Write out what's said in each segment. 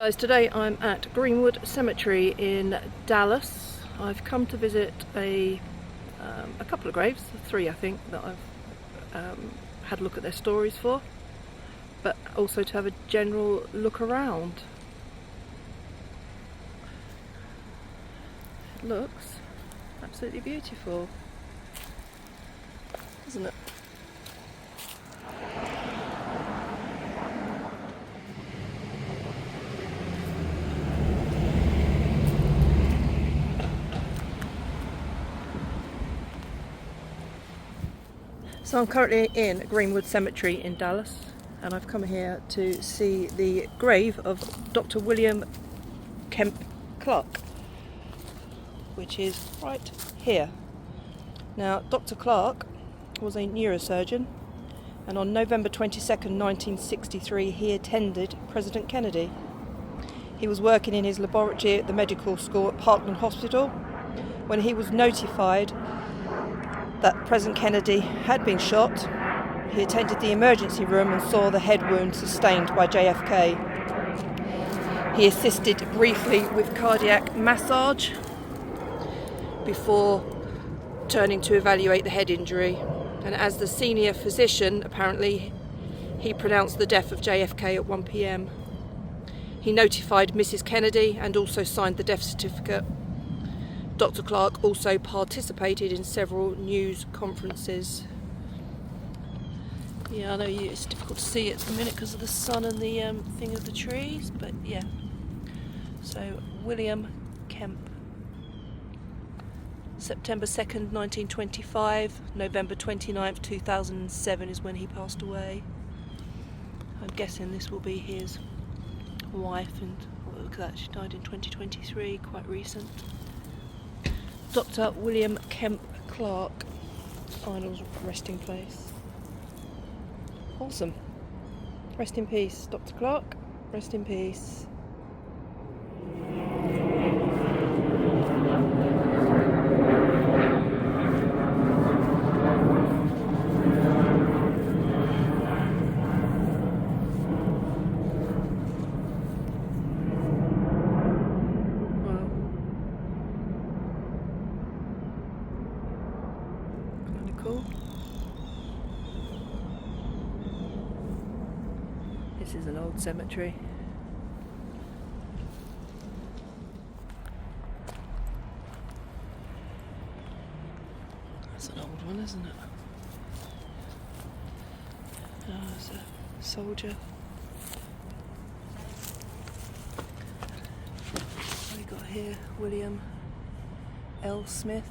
Guys, today I'm at Greenwood Cemetery in Dallas. I've come to visit a couple of graves, three I think, that I've had a look at their stories for, but also to have a general look around. It looks absolutely beautiful, isn't it? So I'm currently in Greenwood Cemetery in Dallas, and I've come here to see the grave of Dr. William Kemp Clark, which is right here. Now, Dr. Clark was a neurosurgeon, and on November 22nd, 1963, he attended President Kennedy. He was working in his laboratory at the medical school at Parkland Hospital when he was notified that President Kennedy had been shot. He attended the emergency room and saw the head wound sustained by JFK. He assisted briefly with cardiac massage before turning to evaluate the head injury. And as the senior physician, apparently, he pronounced the death of JFK at 1 p.m. He notified Mrs. Kennedy and also signed the death certificate. Dr. Clark also participated in several news conferences. Yeah, I know it's difficult to see at the minute because of the sun and the thing of the trees, but yeah. So, William Kemp. September 2nd, 1925, November 29th, 2007 is when he passed away. I'm guessing this will be his wife, and look at that, she died in 2023, quite recent. Dr. William Kemp Clark, final resting place. Awesome. Rest in peace, Dr. Clark. Rest in peace. Cool. This is an old cemetery. That's an old one, isn't it? Oh, there's a soldier. What have we got here? William L. Smith.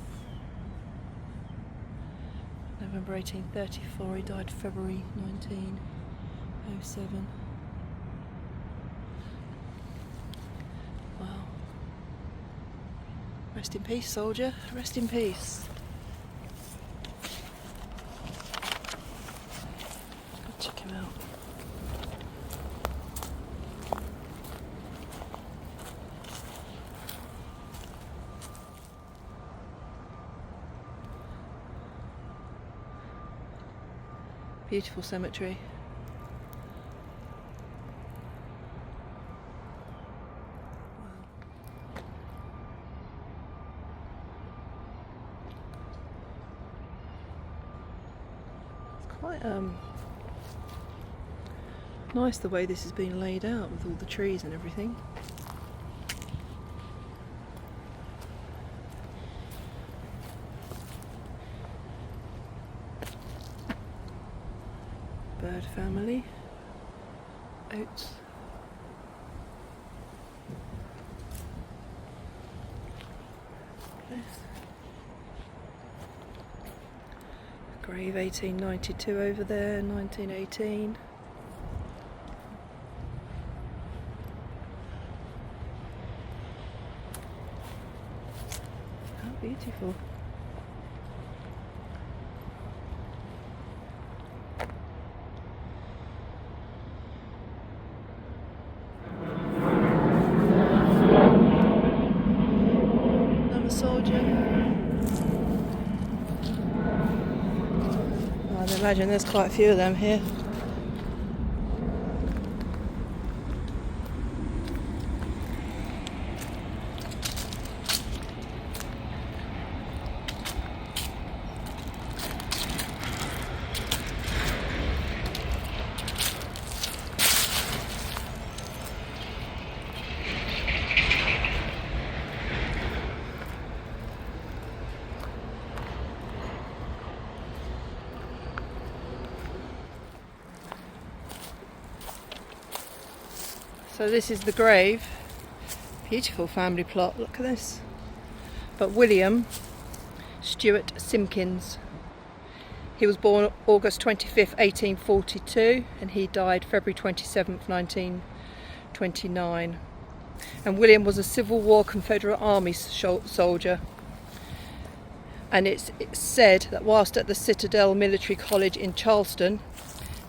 November 1834, he died February 1907. Wow. Rest in peace, soldier. Rest in peace. Go check him out. Beautiful cemetery. Wow. It's quite nice the way this has been laid out with all the trees and everything. Bird family, oats. Yes. Grave 1892 over there, 1918. How beautiful. Soldier. I'd imagine there's quite a few of them here. So this is the grave. Beautiful family plot, look at this. But William Stuart Simpkins. He was born August 25th, 1842, and he died February 27th, 1929. And William was a Civil War Confederate Army soldier. And it's said that whilst at the Citadel Military College in Charleston,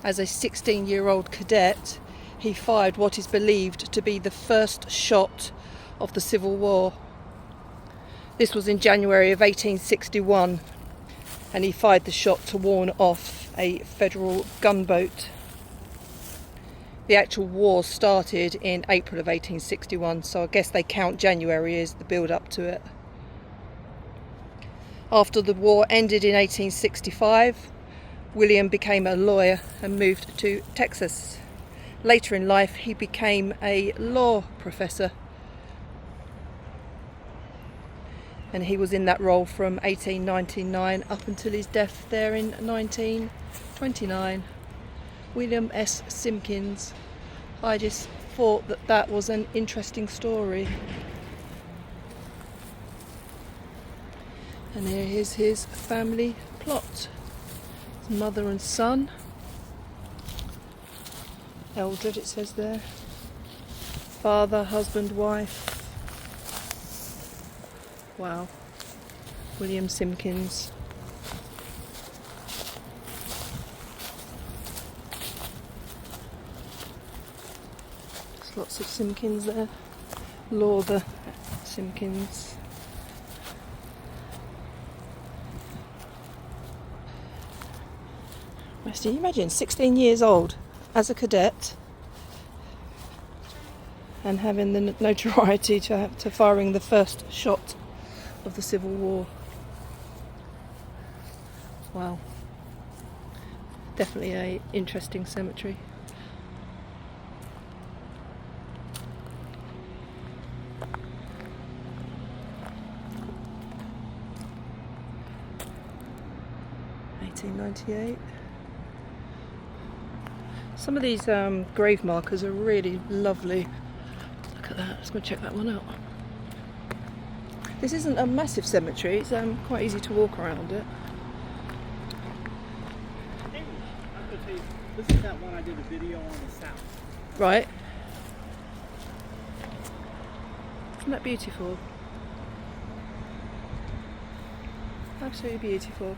as a 16-year-old cadet, he fired what is believed to be the first shot of the Civil War. This was in January of 1861, and he fired the shot to warn off a Federal gunboat. The actual war started in April of 1861, so I guess they count January as the build-up to it. After the war ended in 1865, William became a lawyer and moved to Texas. Later in life, he became a law professor, and he was in that role from 1899 up until his death there in 1929. William S. Simpkins. I just thought that that was an interesting story. And here is his family plot. His mother and son. Eldred, it says there. Father, husband, wife. Wow. William Simpkins. There's lots of Simpkins there. Lord Simpkins. Can you imagine 16 years old as a cadet and having the notoriety to firing the first shot of the Civil War? Wow. Definitely a interesting cemetery. (1898). Some of these grave markers are really lovely. Look at that, let's go check that one out. This isn't a massive cemetery, it's quite easy to walk around it. Hey, I'm going to tell you, this is that one I did a video on the south. Right. Isn't that beautiful? Absolutely beautiful.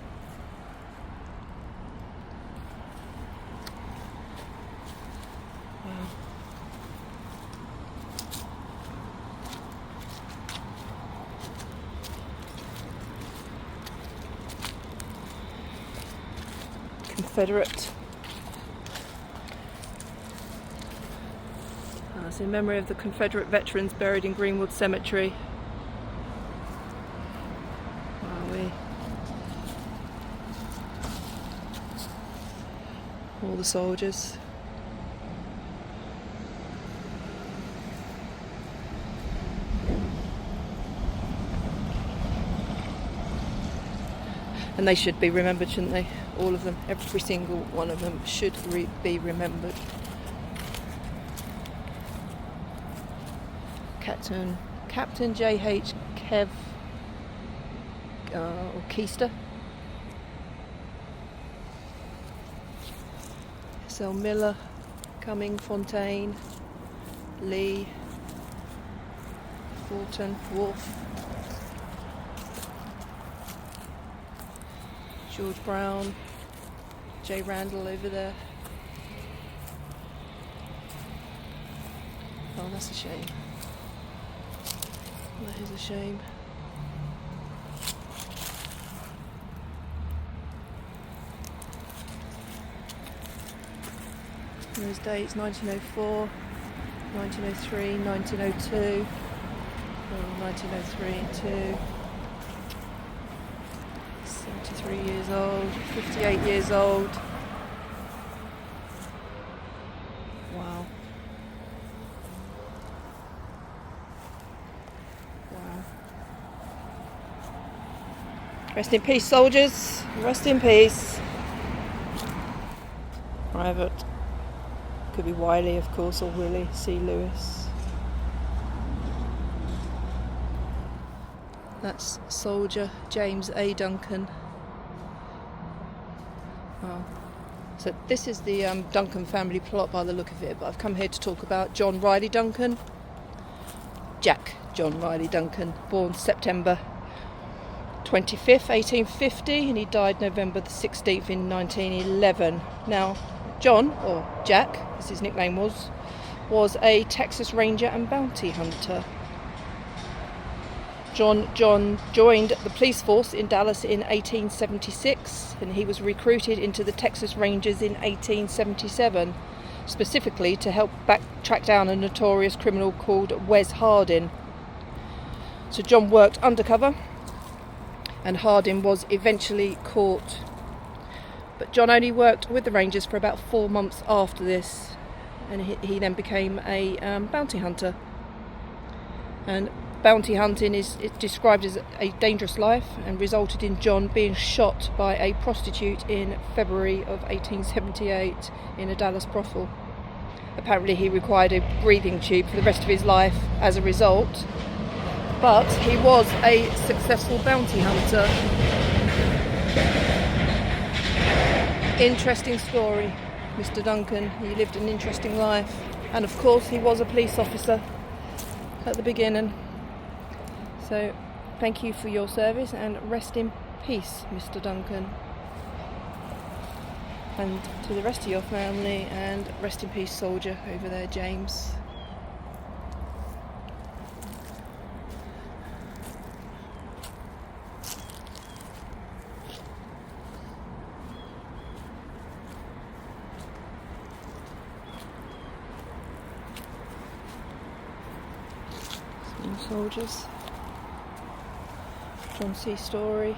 Wow. Confederate. It's in memory of the Confederate veterans buried in Greenwood Cemetery. Wowee. All the soldiers. And they should be remembered, shouldn't they? All of them, every single one of them should be remembered. Captain J.H. or Keister. S.L. Miller, Cumming, Fontaine, Lee, Fulton, Wolfe, George Brown, J. Randall over there. Oh, that's a shame. That is a shame. And those dates: 1904, 1903, 1902, 1903 and 2. 73 years old, 58 years old. Wow. Wow. Rest in peace, soldiers. Rest in peace. Private Could be Wiley, of course, or Willie C. Lewis. That's soldier James A. Duncan. Oh. So this is the Duncan family plot by the look of it, but I've come here to talk about John Riley Duncan. Jack John Riley Duncan, born September 25th, 1850, and he died November the 16th in 1911. Now, John, or Jack, as his nickname was a Texas Ranger and bounty hunter. John joined the police force in Dallas in 1876, and he was recruited into the Texas Rangers in 1877, specifically to help track down a notorious criminal called Wes Hardin. So John worked undercover, and Hardin was eventually caught. But John only worked with the Rangers for about 4 months after this, and he then became a bounty hunter. And bounty hunting is described as a dangerous life, and resulted in John being shot by a prostitute in February of 1878 in a Dallas brothel. Apparently he required a breathing tube for the rest of his life as a result, but he was a successful bounty hunter. Interesting story, Mr. Duncan. He lived an interesting life, and of course he was a police officer at the beginning. So thank you for your service, and rest in peace, Mr. Duncan. And to the rest of your family, and rest in peace, soldier over there, James. Some soldiers. John C. Story.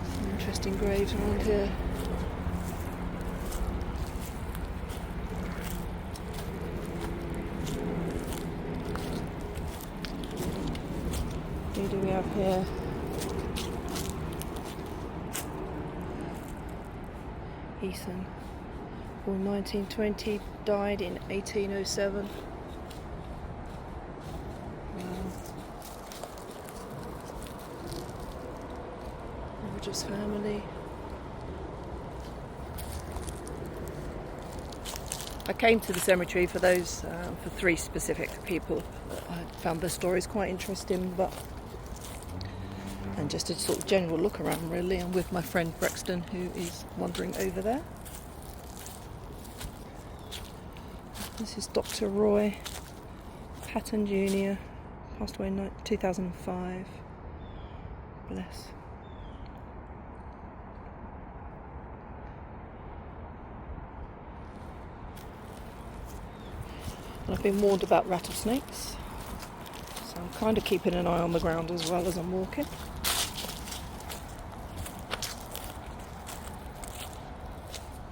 Some interesting graves around here. Who do we have here? Ethan, born 1920, died in 1807. Wow. Rogers family. I came to the cemetery for those, for 3 specific people. I found their stories quite interesting, and just a sort of general look around, really. I'm with my friend Brexton, who is wandering over there. This is Dr. Roy Patton Jr., passed away in 2005. Bless. And I've been warned about rattlesnakes, so I'm kind of keeping an eye on the ground as well as I'm walking.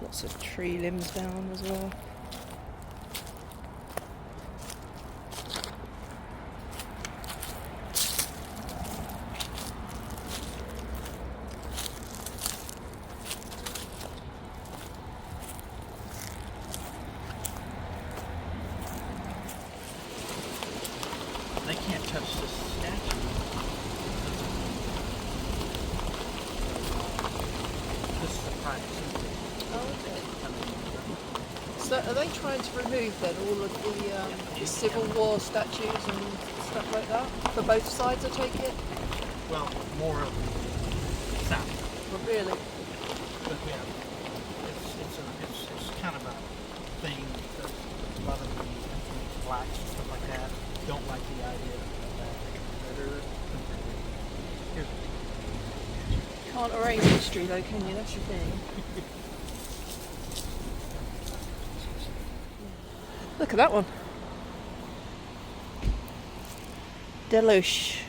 Lots of tree limbs down as well. They can't touch this statue. This is a private cemetery. Oh, okay. So are they trying to remove then all of the Civil War statues and stuff like that? For both sides, I take it? Well, more of the south. But really? But yeah, it's kind of a thing because a lot of the blacks and stuff like that don't like the idea of that. Can't erase history though, can you? That's the thing. Look at that one. Deloche.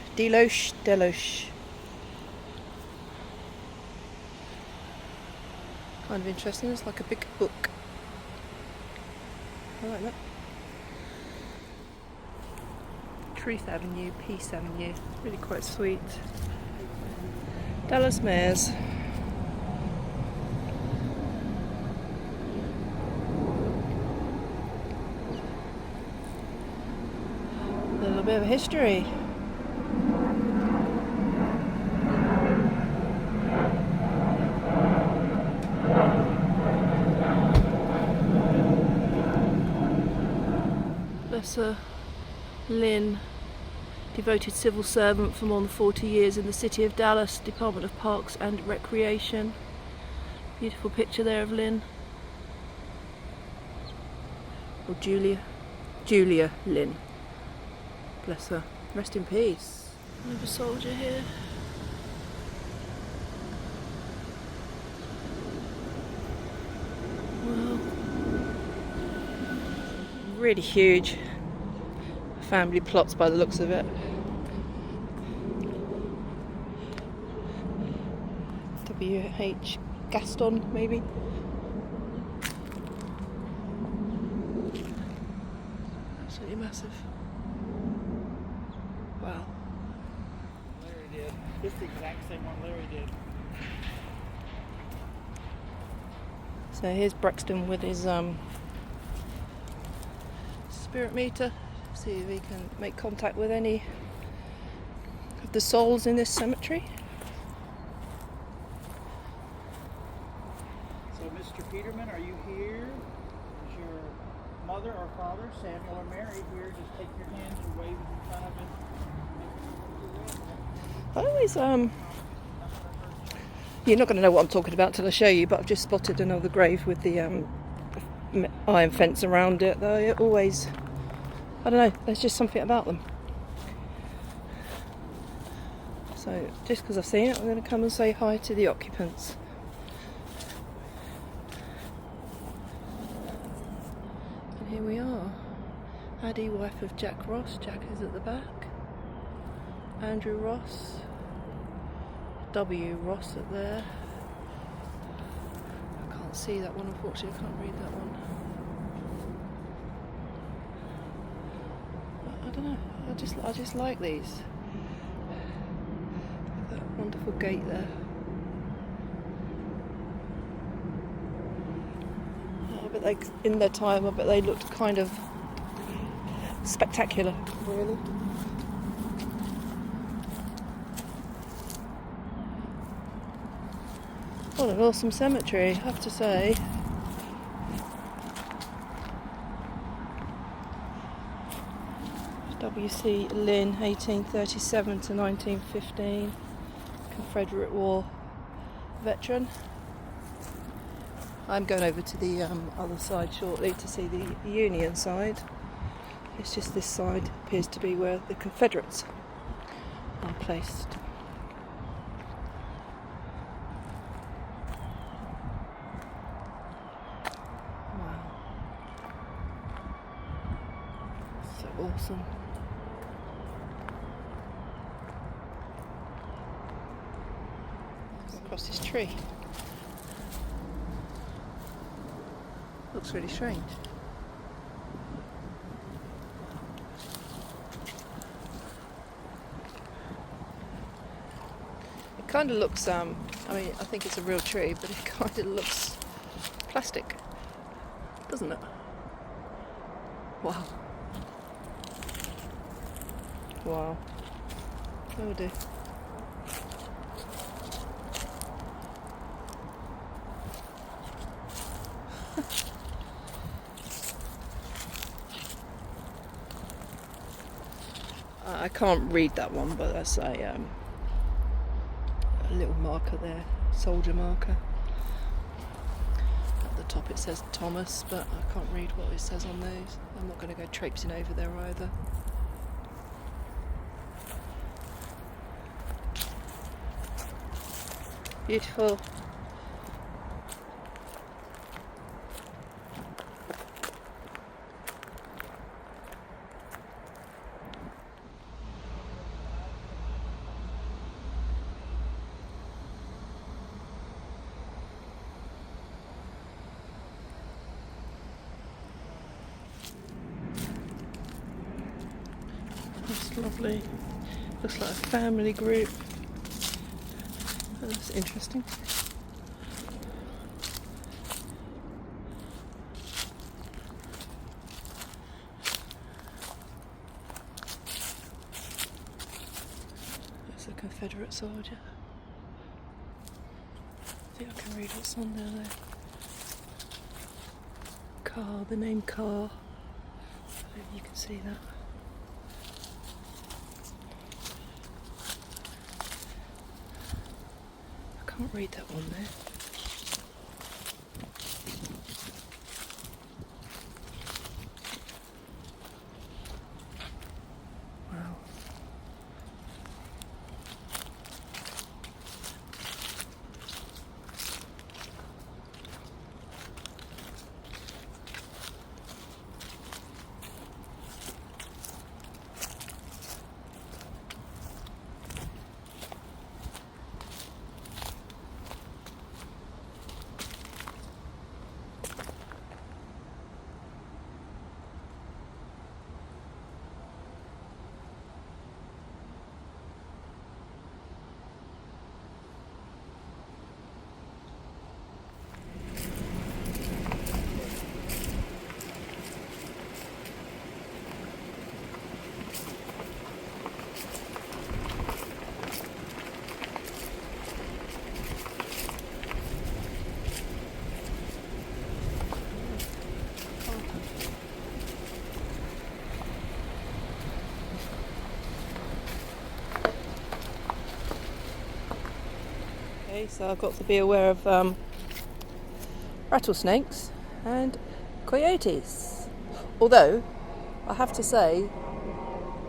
Kind of interesting. It's like a big book. I like that. Truth Avenue, Peace Avenue. Really quite sweet. Dallas Mares. A little bit of history. Professor Lynn, devoted civil servant for more than 40 years in the City of Dallas, Department of Parks and Recreation. Beautiful picture there of Lynn. Or Julia Lynn. Bless her. Rest in peace. Another soldier here. Well, really huge. Family plots by the looks of it. WH Gaston, maybe. Absolutely massive. Wow. Larry did. This is the exact same one Larry did. So here's Brexton with his spirit meter. See if he can make contact with any of the souls in this cemetery. So, Mr. Peterman, are you here? Is your mother or father, Samuel or Mary, here? Just take your hands and wave in front of it. I always, you're not going to know what I'm talking about till I show you, but I've just spotted another grave with the iron fence around it. They always, I don't know, there's just something about them. So just because I've seen it, I'm going to come and say hi to the occupants. And here we are. Addie, wife of Jack Ross. Jack is at the back. Andrew Ross. W. Ross at there. I can't see that one, unfortunately. I can't read that one. I don't know. I just like these. That wonderful gate there. I bet they, in their time, I bet they looked kind of spectacular, really. What an awesome cemetery, I have to say. W.C. Lynn, 1837 to 1915, Confederate War veteran. I'm going over to the other side shortly to see the Union side. It's just this side appears to be where the Confederates are placed. Wow. So awesome. Across this tree. Looks really strange. It kind of looks, I mean, I think it's a real tree, but it kind of looks plastic, doesn't it? Wow. Wow. Oh dear. I can't read that one, but that's a little marker there, soldier marker. At the top it says Thomas, but I can't read what it says on those. I'm not going to go traipsing over there either. Beautiful. It's lovely. Looks like a family group. That's interesting. That's a Confederate soldier. I think I can read what's on there though. Carr, the name Carr. I don't know if you can see that. I can't read that one there. Wow. Okay, so I've got to be aware of rattlesnakes and coyotes. Although, I have to say,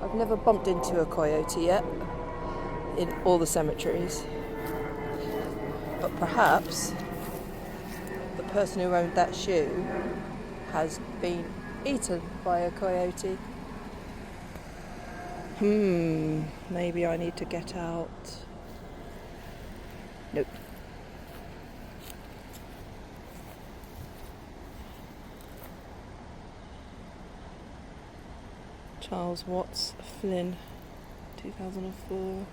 I've never bumped into a coyote yet in all the cemeteries. But perhaps the person who owned that shoe has been eaten by a coyote. Maybe I need to get out. Nope. Charles Watts Flynn, 2004.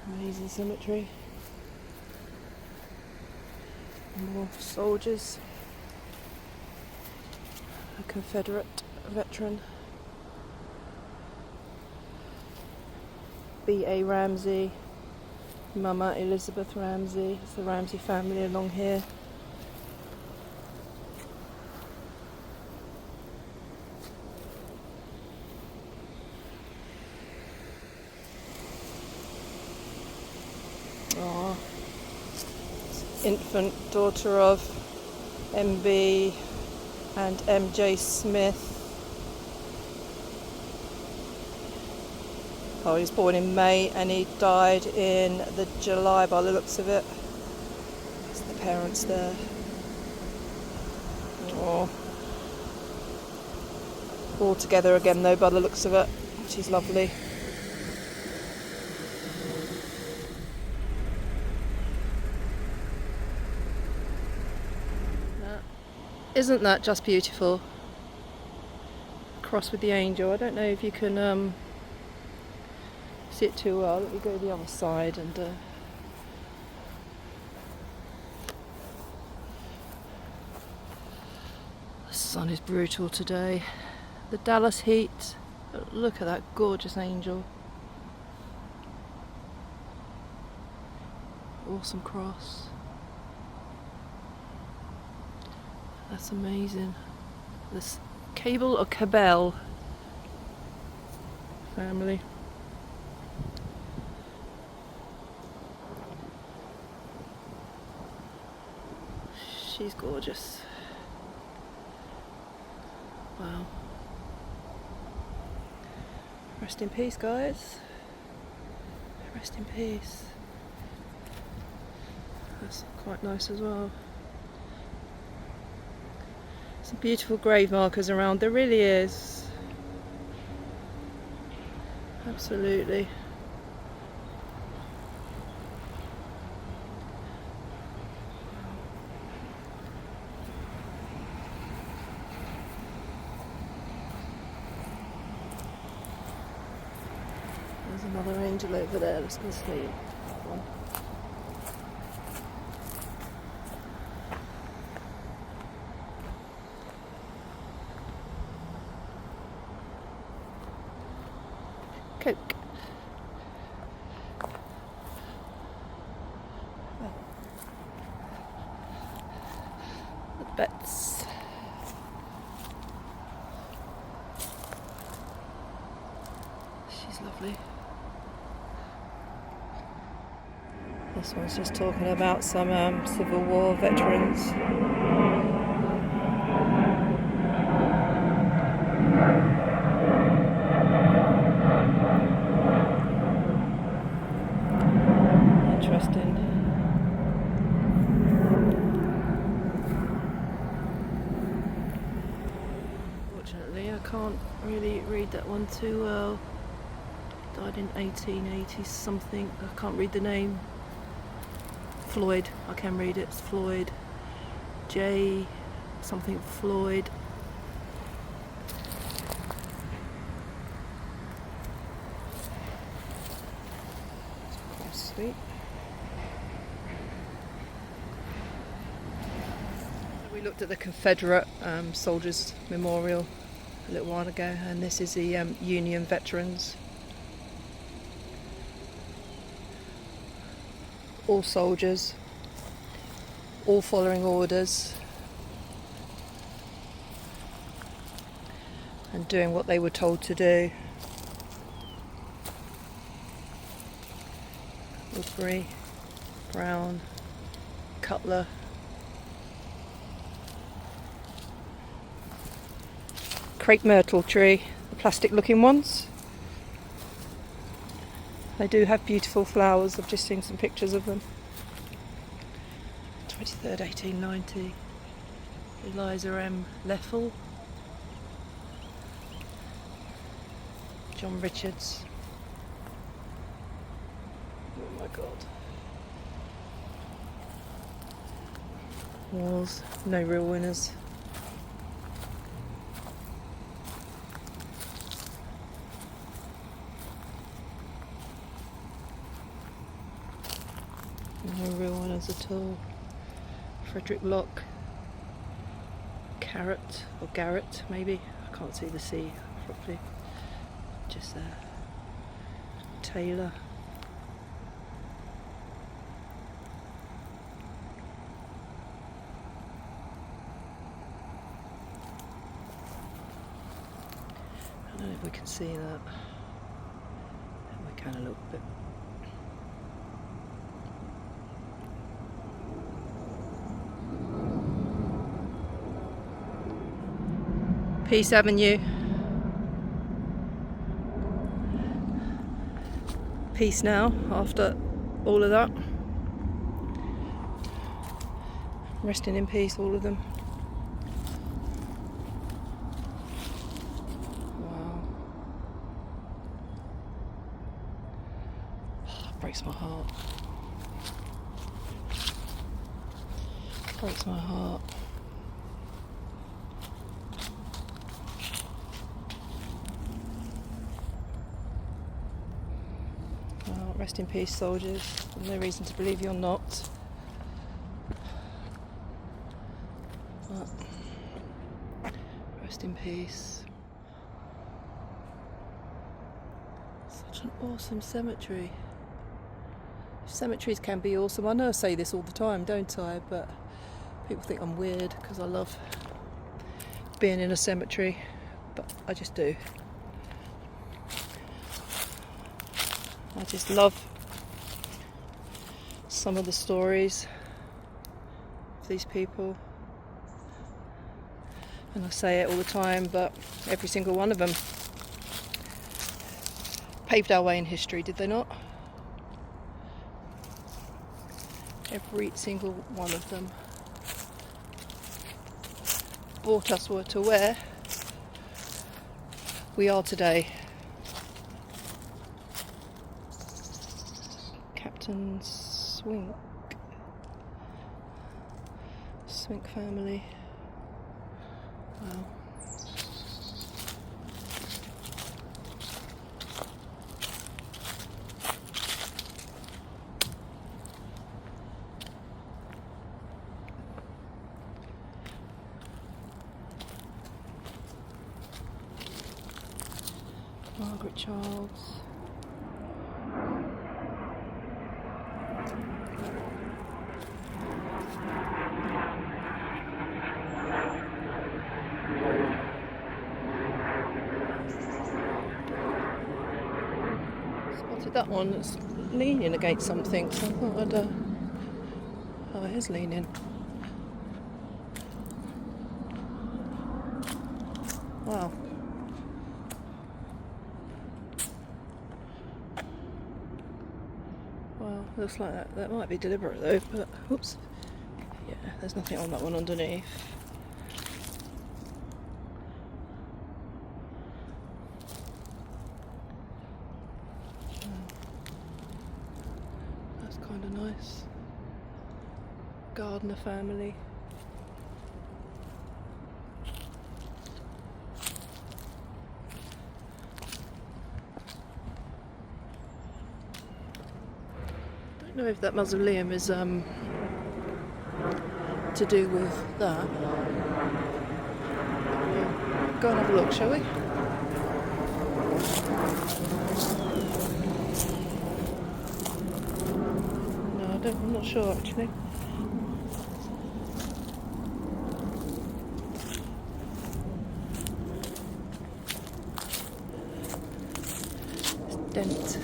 Amazing cemetery. More soldiers. A Confederate veteran. B.A. Ramsey. Mama Elizabeth Ramsey. It's the Ramsey family along here. Oh, infant daughter of M.B. and M.J. Smith. Oh, he was born in May and he died in the July by the looks of it. There's the parents there. Oh. All together again though by the looks of it, which is lovely. Isn't that just beautiful? Cross with the angel. I don't know if you can see it too well. Let me go to the other side and the sun is brutal today. The Dallas heat. But look at that gorgeous angel. Awesome cross. That's amazing. This Cable or Cabell family. She's gorgeous. Wow. Rest in peace, guys. Rest in peace. That's quite nice as well. Some beautiful grave markers around. There really is. Absolutely. There's another angel over there. Let's go see that one. Coke. Oh. The bets. She's lovely. This one's just talking about some Civil War veterans. Interesting. Fortunately, I can't really read that one too well. Died in 1880 something. I can't read the name. Floyd. I can read it. It's Floyd. J. something Floyd. Sweet. We looked at the Confederate Soldiers Memorial a little while ago, and this is the Union veterans. All soldiers, all following orders and doing what they were told to do. Woodbury, Brown, Cutler. Crepe myrtle tree, the plastic looking ones. They do have beautiful flowers. I've just seen some pictures of them. 23rd, 1890. LisaMH Leffel. John Richards. Oh my god. Wars, no real winners. No real winners at all. Frederick Locke. Carrot, or Garrett maybe. I can't see the C properly. Just there. Taylor. I don't know if we can see that. We can a little bit. Peace Avenue. Peace now after all of that. Resting in peace, all of them. Wow. Breaks my heart. Breaks my heart. Well, rest in peace, soldiers. There's no reason to believe you're not. But rest in peace. Such an awesome cemetery. Cemeteries can be awesome. I know I say this all the time, don't I? But people think I'm weird because I love being in a cemetery. But I just do. I just love some of the stories of these people. And I say it all the time, but every single one of them paved our way in history, did they not? Every single one of them brought us to where we are today. Captain Swink family. Wow. Margaret Childs. Spotted that one that's leaning against something, so I thought I'd oh, it is leaning. Wow. Well, looks like that might be deliberate though, but oops. Yeah, there's nothing on that one underneath. That's kind of nice. Gardener family. Don't know if that mausoleum is to do with that. Go and have a look, shall we? No, I'm not sure actually. Dent.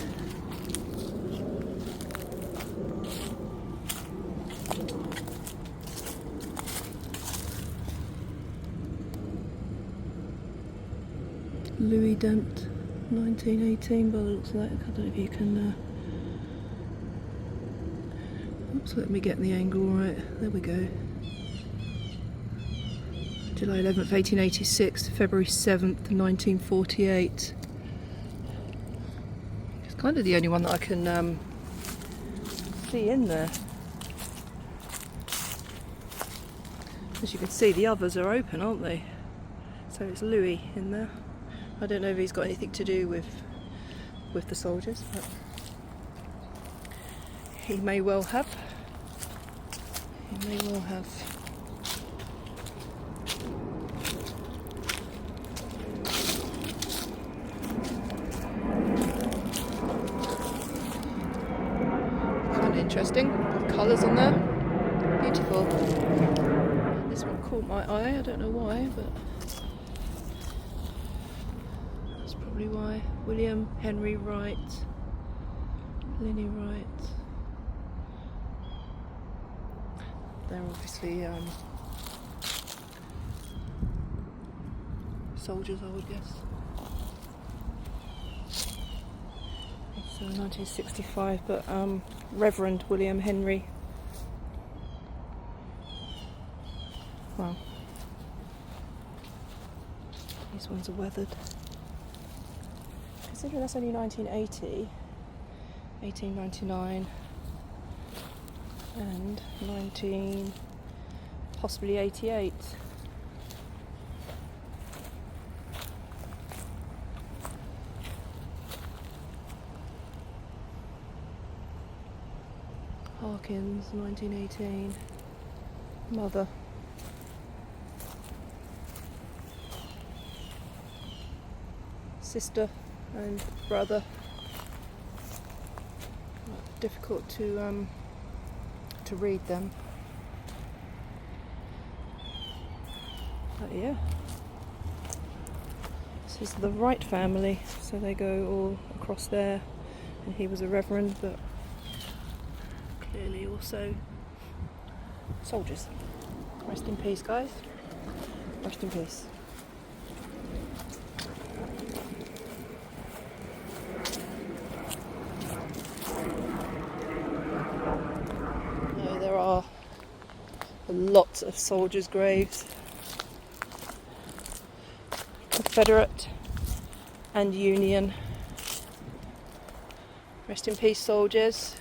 Louis Dent, 1918 by the looks of that. I don't know if you can oops, let me get the angle right. There we go. July 11th, 1886 to February 7th, 1948. It's kind of the only one that I can see in there. As you can see, the others are open, aren't they? So it's Louis in there. I don't know if he's got anything to do with the soldiers, but he may well have. He may well have. Kind of interesting. Colours on there. Beautiful. This one caught my eye. I don't know why, but that's probably why. William Henry Wright. Linny Wright. They're obviously soldiers, I would guess. It's 1965, but Reverend William Henry. Wow. These ones are weathered. Considering that's only 1980, 1899, and 19, possibly 88. Harkins, 1918. Mother. Sister and brother. Difficult to read them. But yeah. This is the Wright family, so they go all across there, and he was a reverend, but clearly also soldiers. Rest in peace, guys. Rest in peace. No, there are lots of soldiers' graves. Confederate and Union. Rest in peace, soldiers.